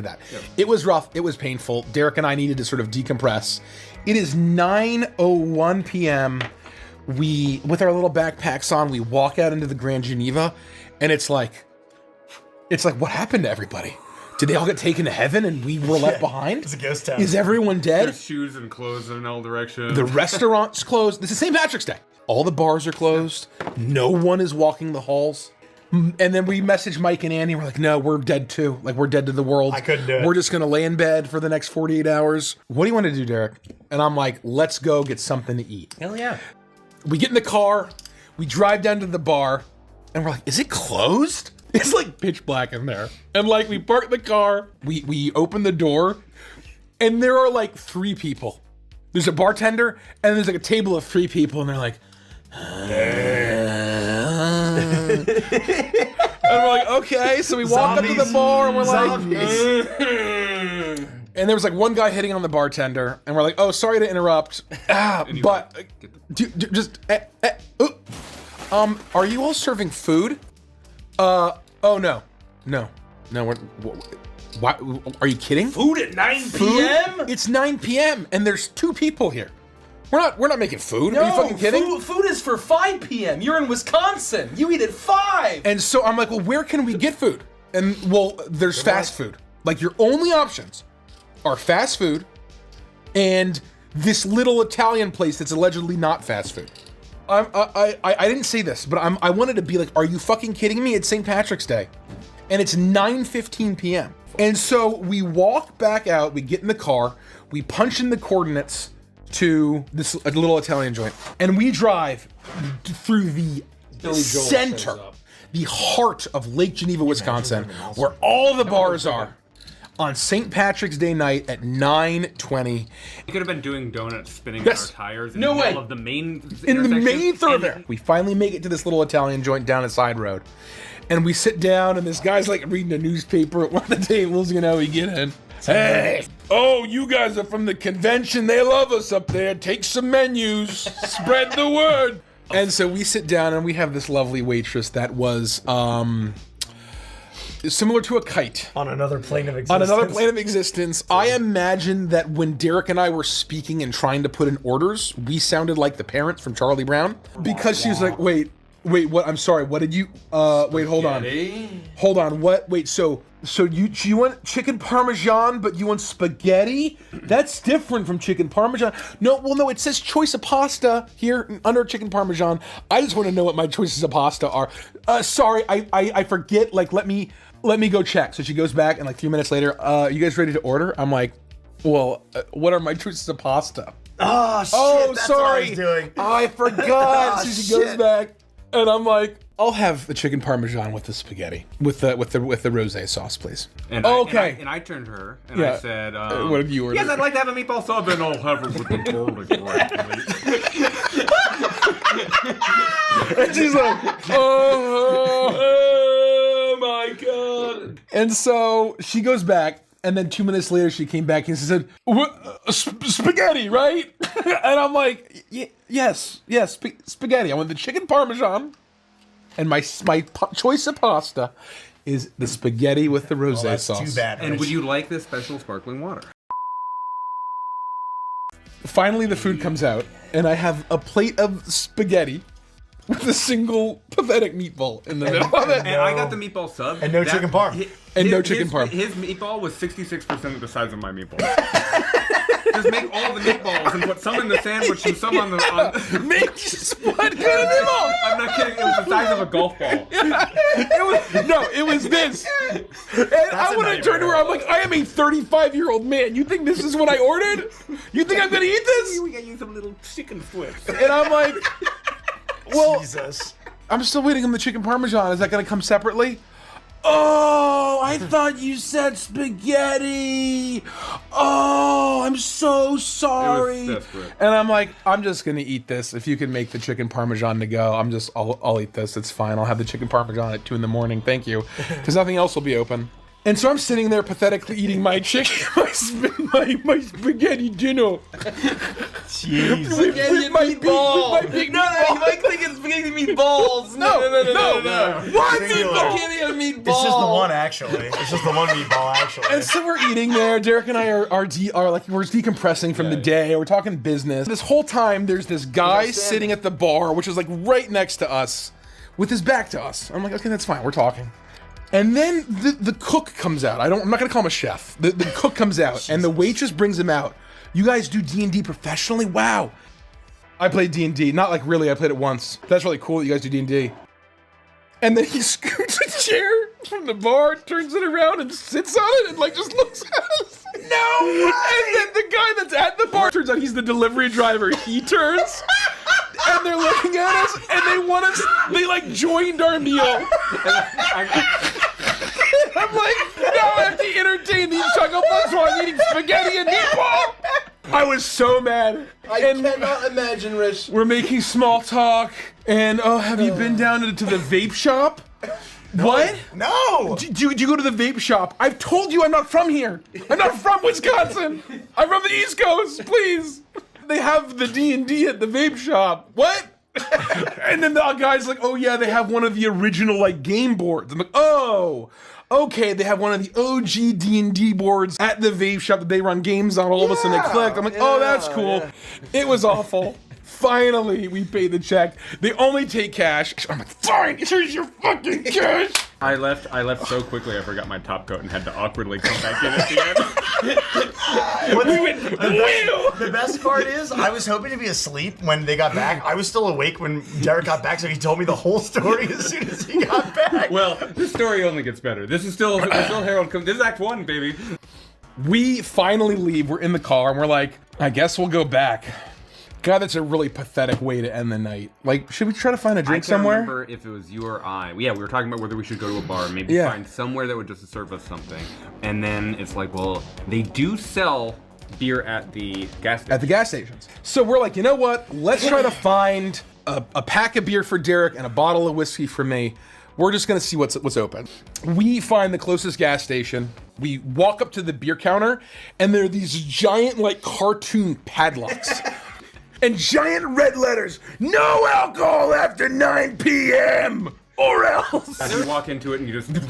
that. Yep. It was rough. It was painful. Derek and I needed to sort of decompress. It is 9:01 p.m. We, with our little backpacks on, we walk out into the Grand Geneva, and it's like, what happened to everybody? Did they all get taken to heaven and we were left behind? It's a ghost town. Is everyone dead? There's shoes and clothes in all directions. The restaurant's closed. This is St. Patrick's Day. All the bars are closed. No one is walking the halls. And then we message Mike and Andy. We're like, no, we're dead too. Like, we're dead to the world. I couldn't do it. We're just going to lay in bed for the next 48 hours. What do you want to do, Derek? And I'm like, let's go get something to eat. Hell yeah. We get in the car. We drive down to the bar. And we're like, is it closed? It's like pitch black in there. And like, we park the car. We open the door. And there are like 3 people. There's a bartender. And there's like a table of 3 people. And they're like... And we're like, okay, so we walk up to the bar and we're like, and there was like one guy hitting on the bartender, and we're like, oh, sorry to interrupt, but are you all serving food? Oh no, why, are you kidding? Food at 9 p.m.? It's 9 p.m. and there's 2 people here. We're not making food. No, are you fucking kidding? Food is for 5 p.m. You're in Wisconsin. You eat at 5. And so I'm like, well, where can we get food? And well, there's fast food. Like, your only options are fast food and this little Italian place that's allegedly not fast food. I didn't say this, but I wanted to be like, are you fucking kidding me? It's St. Patrick's Day. And it's 9:15 p.m. And so we walk back out, we get in the car, we punch in the coordinates to this little Italian joint, and we drive through the center, the heart of Lake Geneva, Wisconsin, where all the bars are, on St. Patrick's Day night at 9:20. You could have been doing donuts, spinning our tires in the middle of the main thoroughfare. We finally make it to this little Italian joint down a side road, and we sit down, and this guy's like reading a newspaper at one of the tables. You know, we get in. Hey, oh, you guys are from the convention. They love us up there. Take some menus. Spread the word. And so we sit down, and we have this lovely waitress that was similar to a kite. On another plane of existence. On another plane of existence. I imagine that when Derek and I were speaking and trying to put in orders, we sounded like the parents from Charlie Brown. Because she was like, wait, what? I'm sorry, what did you, wait, hold on. What? Wait, so you want chicken parmesan, but you want spaghetti? That's different from chicken parmesan. No, it says choice of pasta here under chicken parmesan. I just want to know what my choices of pasta are. Sorry, I forget, like, let me go check. So she goes back, and like 3 minutes later, you guys ready to order? I'm like, well, what are my choices of pasta? Oh, shit, that's sorry. what I was doing. I forgot. So she shit. goes back, and I'm like, I'll have the chicken parmesan with the spaghetti, with the rosé sauce, please. And okay. I turned to her and I said, what did you order? Yes, I'd like to have a meatball sub, and I'll have it with the garlic bread, please. And she's like, oh my God. And so she goes back, and then 2 minutes later she came back and she said, spaghetti, right? And I'm like, yes, spaghetti. I want the chicken parmesan. And my choice of pasta is the spaghetti with the rosé sauce. Too bad. And would you like this special sparkling water? Finally, the food comes out, and I have a plate of spaghetti with a single pathetic meatball in the middle of it. And I got the meatball sub. And no chicken parm. No chicken parm. His meatball was 66% the size of my meatball. Just make all the meatballs and put some in the sandwich and some on the... What kind of meatball? I'm not kidding. It was the size of a golf ball. It was this. And I want to turn to her. I'm like, I am a 35-year-old man. You think this is what I ordered? You think I'm going to eat this? We got you some little chicken flips. And I'm like, well, Jesus. I'm still waiting on the chicken parmesan. Is that going to come separately? Oh, I thought you said spaghetti. Oh, I'm so sorry. It was desperate. And I'm like, I'm just gonna eat this. If you can make the chicken parmesan to go, I'll eat this. It's fine. I'll have the chicken parmesan at 2 a.m. Thank you, because nothing else will be open. And so I'm sitting there pathetically eating my chicken, my spaghetti dinner. Jeez. Spaghetti and meatballs. with my big No, you might think it's spaghetti and meatballs. No. What? Spaghetti and meatballs. It's just the one, actually. It's just the one meatball, actually. And so we're eating there. Derek and I are like we're decompressing from the day. We're talking business. This whole time, there's this guy sitting at the bar, which is like right next to us, with his back to us. I'm like, okay, that's fine. We're talking. And then the cook comes out. I'm not gonna call him a chef. The cook comes out, and the waitress brings him out. You guys do D&D professionally? Wow. I played D&D. Not like really. I played it once. That's really cool that you guys do D&D. And then he scoots a chair from the bar, turns it around, and sits on it, and like just looks at us. No way! And then the guy that's at the bar, turns out he's the delivery driver. He turns, and they're looking at us, and they want us. They like joined our meal. I'm like, now I have to entertain these chuckle bugs while I'm eating spaghetti and meatball. I was so mad. I cannot imagine, Rich. We're making small talk, and oh, have you been down to the vape shop? What? No! Do you go to the vape shop? I've told you I'm not from here. I'm not from Wisconsin. I'm from the East Coast, please. They have the D&D at the vape shop. What? And then the guy's like, oh yeah, they have one of the original like game boards. I'm like, oh, okay, they have one of the OG D&D boards at the vape shop that they run games on. All of a sudden they clicked. I'm like, oh, that's cool. Yeah. It was awful. Finally, we paid the check. They only take cash. I'm like, fine, here's your fucking cash. I left so quickly I forgot my top coat and had to awkwardly come back in at the end. The best part is, I was hoping to be asleep when they got back. I was still awake when Derek got back, so he told me the whole story as soon as he got back. Well, this story only gets better. This is still Harold. This is Act 1, baby. We finally leave. We're in the car, and we're like, I guess we'll go back. God, that's a really pathetic way to end the night. Like, should we try to find a drink somewhere? I can't remember if it was you or I. Yeah, we were talking about whether we should go to a bar and maybe find somewhere that would just serve us something. And then it's like, well, they do sell beer at the gas station. At the gas stations. So we're like, you know what? Let's try to find a pack of beer for Derek and a bottle of whiskey for me. We're just gonna see what's open. We find the closest gas station. We walk up to the beer counter, and there are these giant, like, cartoon padlocks. And giant red letters, no alcohol after 9 p.m. or else. As you walk into it and you just... It's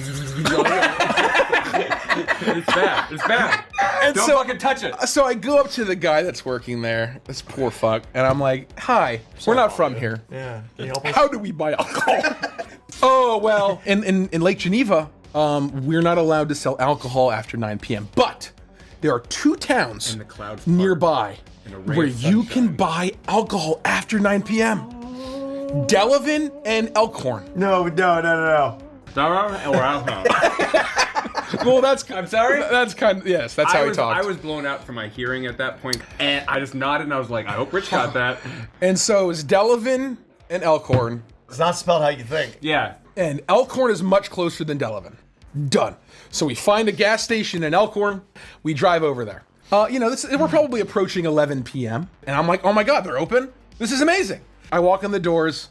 bad. It's bad. And Don't fucking touch it. So I go up to the guy that's working there, this poor fuck, and I'm like, hi, we're not from here. Yeah. Can you help us? How do we buy alcohol? Oh, well, in Lake Geneva, we're not allowed to sell alcohol after 9 p.m. But there are 2 towns In the clouds nearby where you can buy alcohol after 9 p.m. Delavan and Elkhorn. No. Or alcohol. Well, that's... I'm sorry? That's kind of... Yes, that's how he talked. I was blown out from my hearing at that point, and I just nodded and I was like, I hope Rich got that. And so it's Delavan and Elkhorn. It's not spelled how you think. Yeah. And Elkhorn is much closer than Delavan. Done. So we find a gas station in Elkhorn. We drive over there. We're probably approaching 11 p.m. And I'm like, oh my God, they're open? This is amazing. I walk in the doors.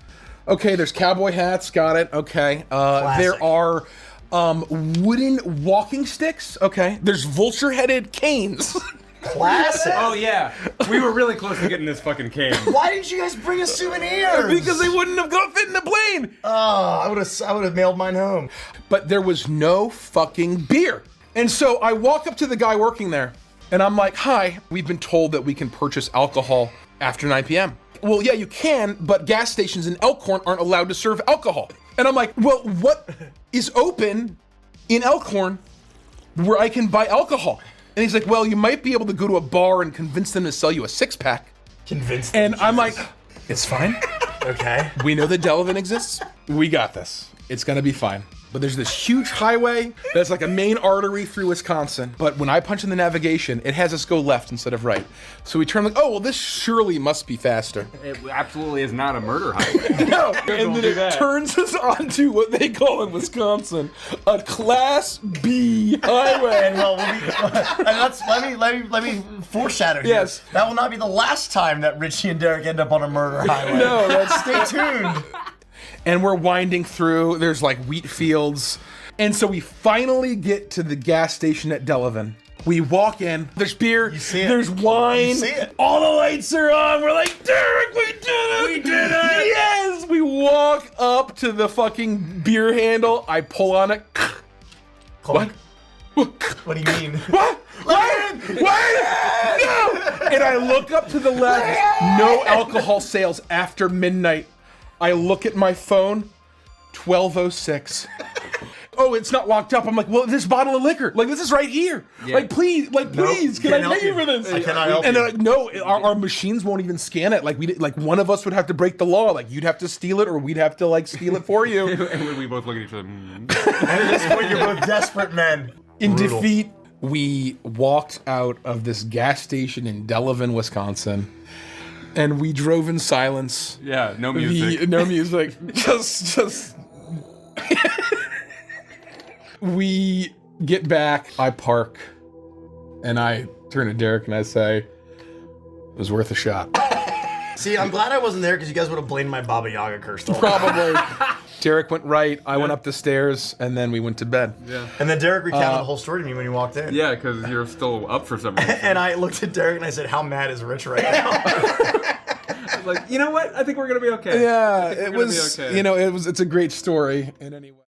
Okay, there's cowboy hats. Got it. Okay. There are wooden walking sticks. Okay. There's vulture-headed canes. Classic. Oh, yeah. We were really close to getting this fucking cane. Why didn't you guys bring a souvenir? Because they wouldn't have got fit in the plane. Oh, I would have mailed mine home. But there was no fucking beer. And so I walk up to the guy working there, and I'm like, hi, we've been told that we can purchase alcohol after 9 p.m. Well, yeah, you can, but gas stations in Elkhorn aren't allowed to serve alcohol. And I'm like, well, what is open in Elkhorn where I can buy alcohol? And he's like, well, you might be able to go to a bar and convince them to sell you a 6-pack. Convince them. And I'm like, it's fine. Okay. We know that Delavan exists. We got this. It's gonna be fine. But there's this huge highway that's like a main artery through Wisconsin. But when I punch in the navigation, it has us go left instead of right. So we turn like, oh, well, this surely must be faster. It absolutely is not a murder highway. No, and then it turns us onto what they call in Wisconsin a Class B highway. And let me foreshadow here. Yes. That will not be the last time that Richie and Derek end up on a murder highway. No, that's Stay tuned. And we're winding through. There's like wheat fields. And so we finally get to the gas station at Delavan. We walk in, there's beer, there's wine, You see it. all the lights are on. We're like, Derek, we did it! We did it! Yes! We walk up to the fucking beer handle. I pull on it. What? What do you mean? What? What? No! And I look up to the left. No alcohol sales after midnight. I look at my phone. 12:06. Oh, it's not locked up. I'm like, well, this bottle of liquor, like this is right here. Yeah. Like, please, can I pay you for this? I cannot help And you. they're like, no, our machines won't even scan it. Like one of us would have to break the law. Like you'd have to steal it, or we'd have to like steal it for you. And we both look at each other. And at this point, you're both desperate men. In Brutal. defeat, we walked out of this gas station in Delavan, Wisconsin, and we drove in silence. Yeah, no music. No music. just. We get back. I park, and I turn to Derek and I say, "It was worth a shot." See, I'm glad I wasn't there because you guys would have blamed my Baba Yaga curse. Probably. Derek went right. I went up the stairs, and then we went to bed. Yeah. And then Derek recounted the whole story to me when he walked in. Yeah, because you're still up for some reason. And I looked at Derek and I said, "How mad is Rich right now?" I was like, you know what? I think we're gonna be okay. Yeah, I think it we're gonna was. be okay. You know, it's a great story in any way.